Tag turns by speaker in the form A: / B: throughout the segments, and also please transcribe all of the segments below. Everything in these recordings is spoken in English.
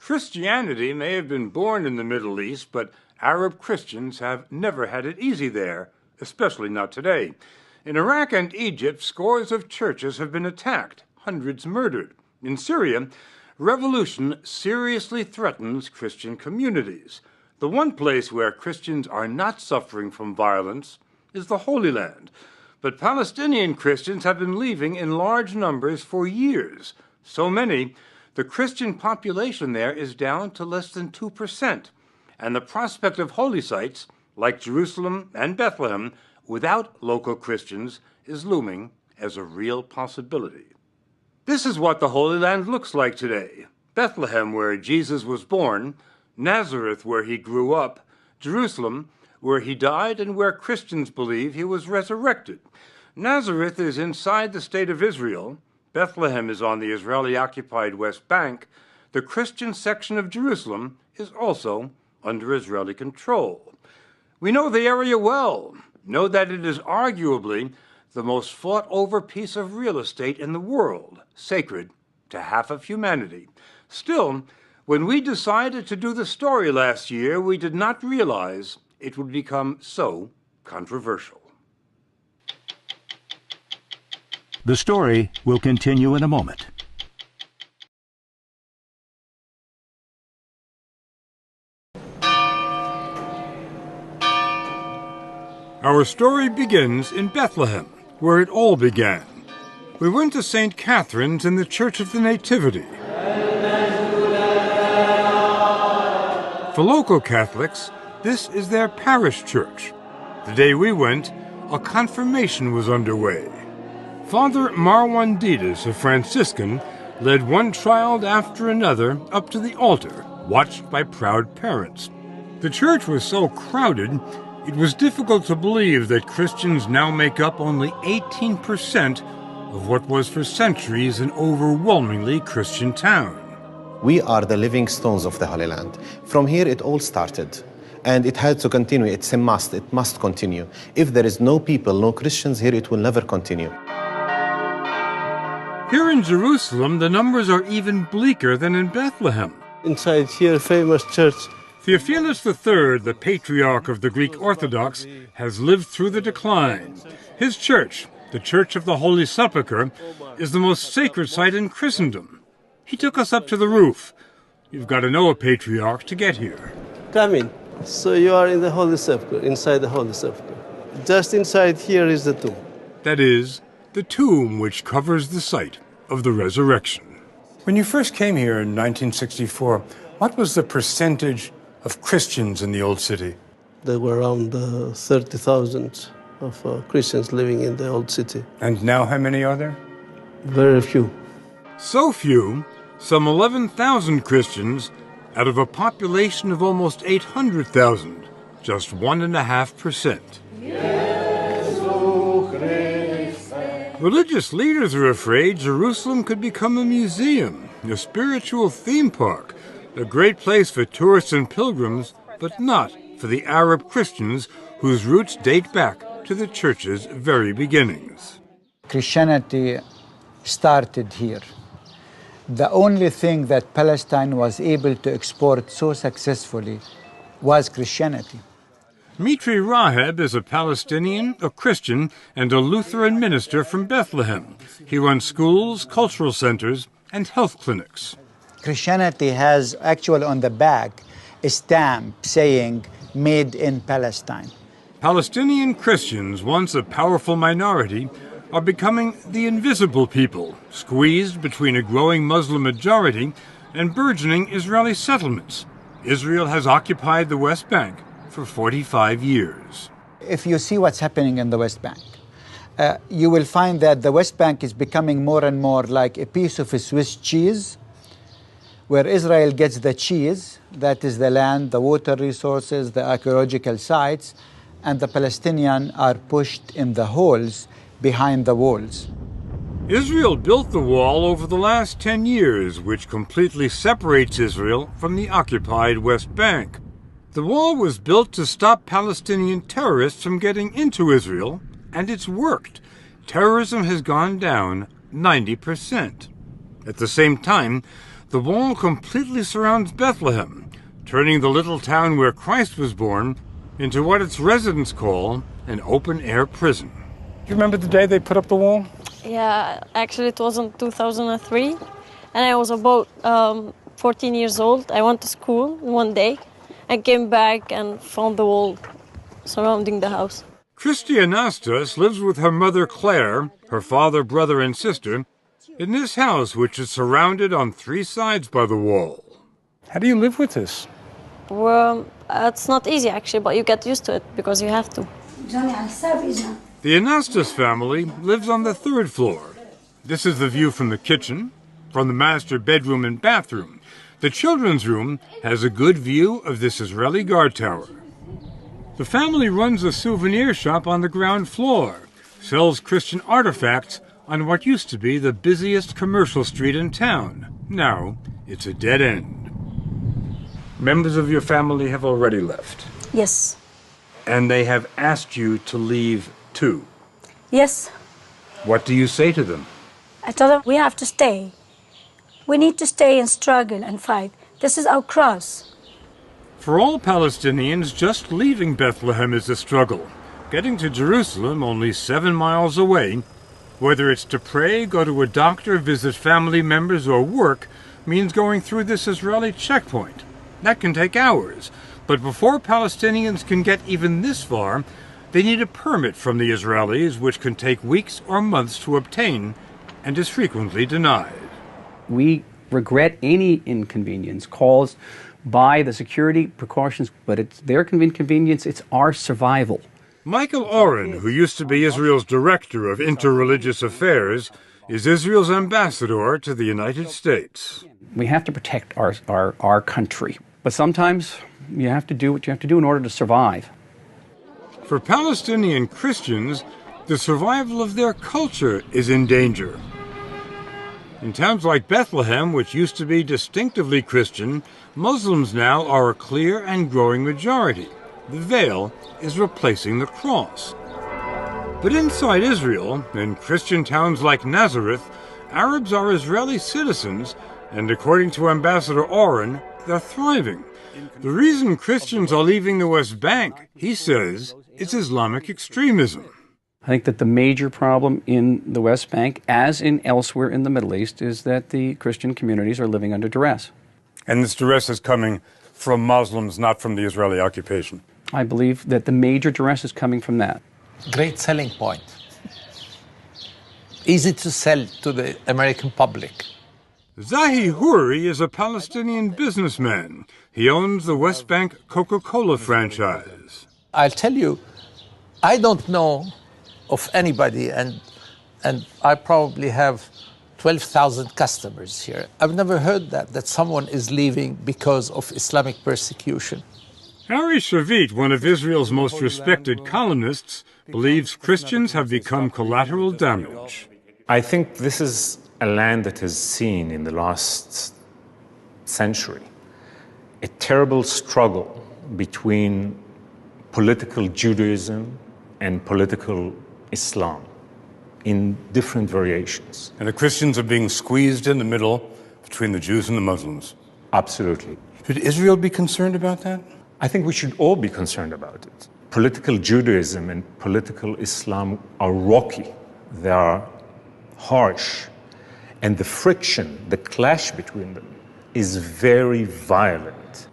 A: Christianity may have been born in the Middle East, but Arab Christians have never had it easy there, especially not today. In Iraq and Egypt, scores of churches have been attacked, hundreds murdered. In Syria, revolution seriously threatens Christian communities. The one place where Christians are not suffering from violence is the Holy Land. But Palestinian Christians have been leaving in large numbers for years. So many, the Christian population there is down to less than 2%. And the prospect of holy sites, like Jerusalem and Bethlehem, without local Christians is looming as a real possibility. This is what the Holy Land looks like today. Bethlehem, where Jesus was born, Nazareth, where he grew up, Jerusalem, where he died and where Christians believe he was resurrected. Nazareth is inside the state of Israel. Bethlehem is on the Israeli-occupied West Bank. The Christian section of Jerusalem is also under Israeli control. We know the area well, know that it is arguably the most fought-over piece of real estate in the world, sacred to half of humanity. Still, when we decided to do the story last year, we did not realize it would become so controversial.
B: The story will continue in a moment.
A: Our story begins in Bethlehem, where it all began. We went to St. Catherine's in the Church of the Nativity. For local Catholics, this is their parish church. The day we went, a confirmation was underway. Father Marwan Didas, a Franciscan, led one child after another up to the altar, watched by proud parents. The church was so crowded, it was difficult to believe that Christians now make up only 18% of what was for centuries an overwhelmingly Christian town.
C: We are the living stones of the Holy Land. From here it all started, and it had to continue. It's a must. It must continue. If there is no people, no Christians here, it will never continue.
A: Here in Jerusalem, the numbers are even bleaker than in Bethlehem.
D: Inside here, famous church.
A: Theophilus III, the patriarch of the Greek Orthodox, has lived through the decline. His church, the Church of the Holy Sepulchre, is the most sacred site in Christendom. He took us up to the roof. You've got to know a patriarch to get here.
D: Come in. So you are in the Holy Sepulchre, inside the Holy Sepulchre. Just inside here is the tomb.
A: That is, the tomb which covers the site of the resurrection. When you first came here in 1964, what was the percentage of Christians in the old city?
D: There were around 30,000 of Christians living in the old city.
A: And now how many are there?
D: Very few.
A: So few, some 11,000 Christians out of a population of almost 800,000, just 1.5%. Religious leaders are afraid Jerusalem could become a museum, a spiritual theme park, a great place for tourists and pilgrims, but not for the Arab Christians whose roots date back to the church's very beginnings.
E: Christianity started here. The only thing that Palestine was able to export so successfully was Christianity.
A: Mitri Raheb is a Palestinian, a Christian, and a Lutheran minister from Bethlehem. He runs schools, cultural centers, and health clinics.
E: Christianity has actually on the back a stamp saying, "Made in Palestine."
A: Palestinian Christians, once a powerful minority, are becoming the invisible people, squeezed between a growing Muslim majority and burgeoning Israeli settlements. Israel has occupied the West Bank for 45 years.
E: If you see what's happening in the West Bank, you will find that the West Bank is becoming more and more like a piece of a Swiss cheese, where Israel gets the cheese, that is the land, the water resources, the archaeological sites, and the Palestinians are pushed in the holes behind the walls.
A: Israel built the wall over the last 10 years, which completely separates Israel from the occupied West Bank. The wall was built to stop Palestinian terrorists from getting into Israel, and it's worked. Terrorism has gone down 90%. At the same time, the wall completely surrounds Bethlehem, turning the little town where Christ was born into what its residents call an open-air prison. Do you remember the day they put up the wall?
F: Yeah, actually it was in 2003, and I was about 14 years old. I went to school one day. I came back and found the wall surrounding the house.
A: Christy Anastas lives with her mother Claire, her father, brother, and sister in this house, which is surrounded on 3 sides by the wall. How do you live with this?
F: Well, it's not easy actually, but you get used to it because you have to.
A: The Anastas family lives on the 3rd floor. This is the view from the kitchen, from the master bedroom and bathroom. The children's room has a good view of this Israeli guard tower. The family runs a souvenir shop on the ground floor, sells Christian artifacts on what used to be the busiest commercial street in town. Now, it's a dead end. Members of your family have already left,
G: Yes.
A: and they have asked you to leave too.
G: Yes.
A: What do you say to them?
G: I told them we have to stay. We need to stay and struggle and fight. This is our cross.
A: For all Palestinians, just leaving Bethlehem is a struggle. Getting to Jerusalem, only 7 miles away, whether it's to pray, go to a doctor, visit family members, or work, means going through this Israeli checkpoint. That can take hours. But before Palestinians can get even this far, they need a permit from the Israelis, which can take weeks or months to obtain and is frequently denied.
H: We regret any inconvenience caused by the security precautions, but it's their inconvenience, it's our survival.
A: Michael Oren, who used to be Israel's director of interreligious affairs, is Israel's ambassador to the United States.
H: We have to protect our country, but sometimes you have to do what you have to do in order to survive.
A: For Palestinian Christians, the survival of their culture is in danger. In towns like Bethlehem, which used to be distinctively Christian, Muslims now are a clear and growing majority. The veil is replacing the cross. But inside Israel, in Christian towns like Nazareth, Arabs are Israeli citizens, and according to Ambassador Oren, they're thriving. The reason Christians are leaving the West Bank, he says, is Islamic extremism.
H: I think that the major problem in the West Bank, as in elsewhere in the Middle East, is that the Christian communities are living under duress.
A: And this duress is coming from Muslims, not from the Israeli occupation.
H: I believe that the major duress is coming from that.
I: Great selling point. Easy to sell to the American public.
A: Zahi Houri is a Palestinian businessman. He owns the West Bank Coca-Cola franchise.
I: I'll tell you, I don't know of anybody, and I probably have 12,000 customers here. I've never heard that someone is leaving because of Islamic persecution.
A: Harry Shavit, one of Israel's most respected columnists, believes Christians have become collateral damage.
J: I think this is a land that has seen in the last century a terrible struggle between political Judaism and political Islam in different variations.
A: And the Christians are being squeezed in the middle between the Jews and the Muslims.
J: Absolutely.
A: Should Israel be concerned about that?
J: I think we should all be concerned about it. Political Judaism and political Islam are rocky. They are harsh. And the friction, the clash between them is very violent.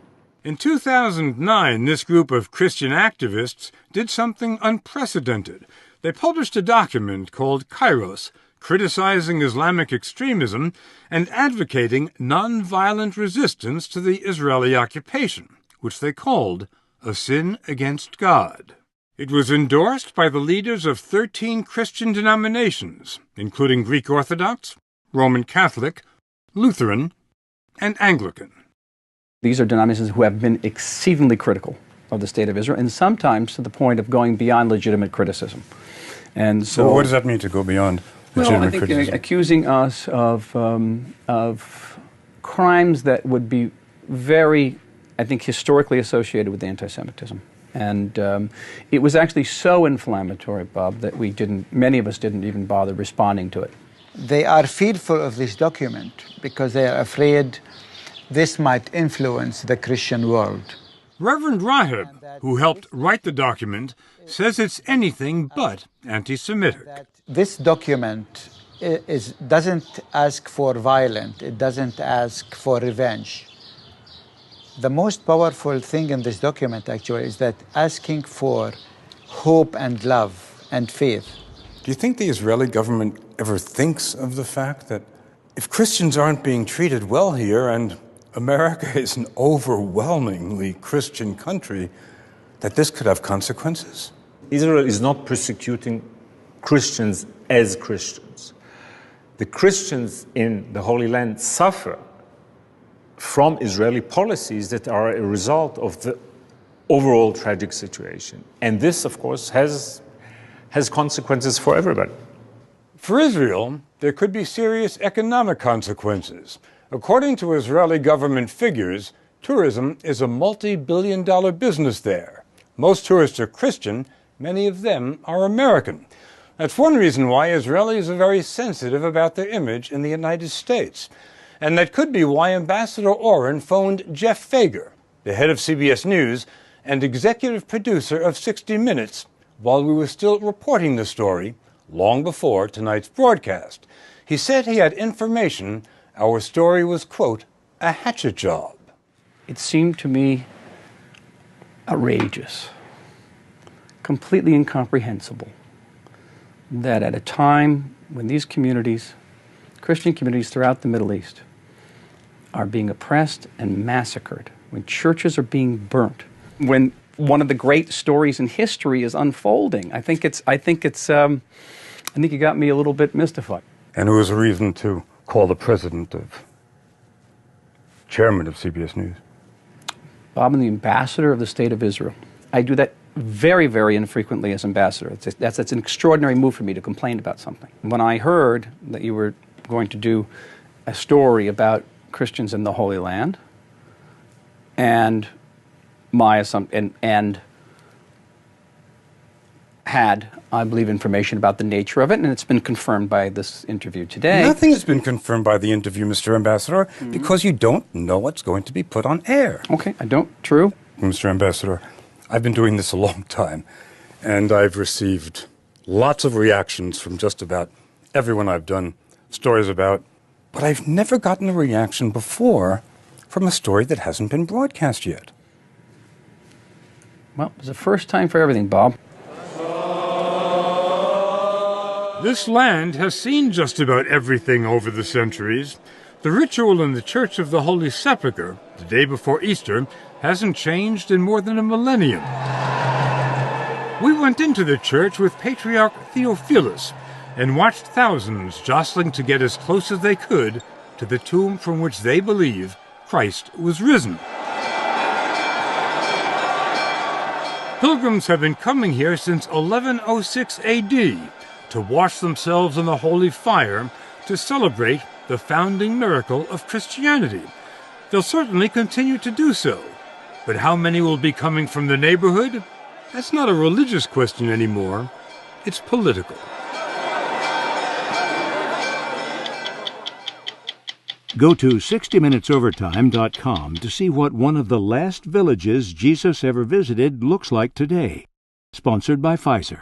A: In 2009, this group of Christian activists did something unprecedented. They published a document called Kairos, criticizing Islamic extremism and advocating nonviolent resistance to the Israeli occupation, which they called a sin against God. It was endorsed by the leaders of 13 Christian denominations, including Greek Orthodox, Roman Catholic, Lutheran, and Anglican.
H: These are denominations who have been exceedingly critical of the state of Israel, and sometimes to the point of going beyond legitimate criticism. And so,
A: what does that mean, to go beyond legitimate criticism?
H: Accusing us of crimes that would be very, I think, historically associated with anti-Semitism. And it was actually so inflammatory, Bob, that many of us didn't even bother responding to it.
E: they are fearful of this document because they are afraid this might influence the Christian world.
A: Reverend Raheb, who helped write the document, says it's anything but anti-Semitic.
E: This document doesn't ask for violence, it doesn't ask for revenge. The most powerful thing in this document, actually, is that asking for hope and love and faith.
A: Do you think the Israeli government ever thinks of the fact that if Christians aren't being treated well here, and America is an overwhelmingly Christian country, that this could have consequences?
J: Israel is not persecuting Christians as Christians. The Christians in the Holy Land suffer from Israeli policies that are a result of the overall tragic situation. And this, of course, has consequences for everybody.
A: For Israel, there could be serious economic consequences. According to Israeli government figures, tourism is a multi-billion-dollar business there. Most tourists are Christian, many of them are American. That's one reason why Israelis are very sensitive about their image in the United States. And that could be why Ambassador Oren phoned Jeff Fager, the head of CBS News and executive producer of 60 Minutes, while we were still reporting the story, long before tonight's broadcast. He said he had information our story was, quote, a hatchet job.
H: It seemed to me outrageous, completely incomprehensible, that at a time when these communities, Christian communities throughout the Middle East, are being oppressed and massacred, when churches are being burnt, when one of the great stories in history is unfolding, I think you got me a little bit mystified.
A: And it was a reason to call the chairman of CBS News.
H: Bob, I'm the ambassador of the State of Israel. I do that very, very infrequently as ambassador. That's an extraordinary move for me to complain about something. When I heard that you were going to do a story about Christians in the Holy Land, and my assumption, and had, I believe, information about the nature of it, and it's been confirmed by this interview today.
A: Nothing has been confirmed by the interview, Mr. Ambassador, because you don't know what's going to be put on air.
H: Okay, I don't. True.
A: Mr. Ambassador, I've been doing this a long time, and I've received lots of reactions from just about everyone I've done stories about, but I've never gotten a reaction before from a story that hasn't been broadcast yet.
H: Well, it's the first time for everything, Bob.
A: This land has seen just about everything over the centuries. The ritual in the Church of the Holy Sepulchre, the day before Easter, hasn't changed in more than a millennium. We went into the church with Patriarch Theophilus and watched thousands jostling to get as close as they could to the tomb from which they believe Christ was risen. Pilgrims have been coming here since 1106 A.D. to wash themselves in the holy fire to celebrate the founding miracle of Christianity. They'll certainly continue to do so. But how many will be coming from the neighborhood? That's not a religious question anymore. It's political.
B: Go to 60minutesovertime.com to see what one of the last villages Jesus ever visited looks like today. Sponsored by Pfizer.